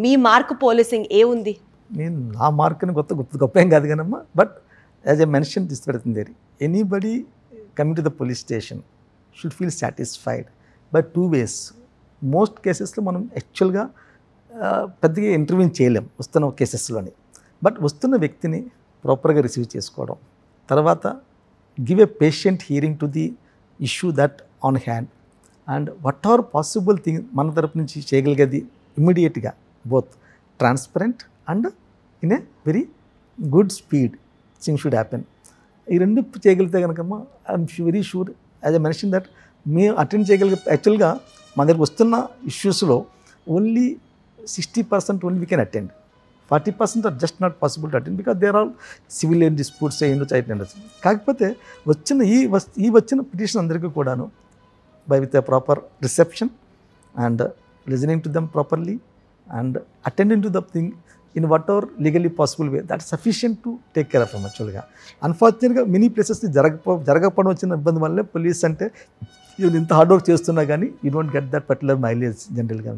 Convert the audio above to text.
మీ mark policing ఏముంది? నేను నా మార్కుని గొప్ప ఏం కాదు కానమ్మా. బట్ యాజ్ ఎ మెన్షన్ తీసుకెడుతుంది there anybody coming to the police station should feel satisfied by 2 ways. Most కేసెస్లో మనం యాక్చువల్గా పెద్దగా ఇంటర్వ్యూ చేయలేం వస్తున్న కేసెస్లోని. బట్ వస్తున్న వ్యక్తిని ప్రాపర్గా రిసీవ్ చేసుకోవడం, తర్వాత give a patient hearing to the issue that on hand and what are possible thing మన తరపు నుంచి చేయగలిగేది ఇమ్మీడియట్గా both transparent and in a very good speed thing should happen. ఈ రెండు చేయగలిగితే కనుకమ్మా I'm very sure as I mention that మేము అటెండ్ చేయగలిగే. యాక్చువల్గా మన దగ్గర వస్తున్న ఇష్యూస్లో only 60% only we can attend. 40% are just not possible to attend because there are civilian disputes ఉండొచ్చు, అయితే ఉండొచ్చు. కాకపోతే వచ్చిన పిటిషన్ అందరికీ కూడాను by with a proper reception and listening to them properly and attending to the thing in whatever legally possible way, that is sufficient to take care of them actually. Unfortunately many places జరగకపోవడం వచ్చిన ఇబ్బంది వల్లే police అంటే ఇంత hard work చేస్తున్నా కానీ you don't get that particular mileage జనరల్గా.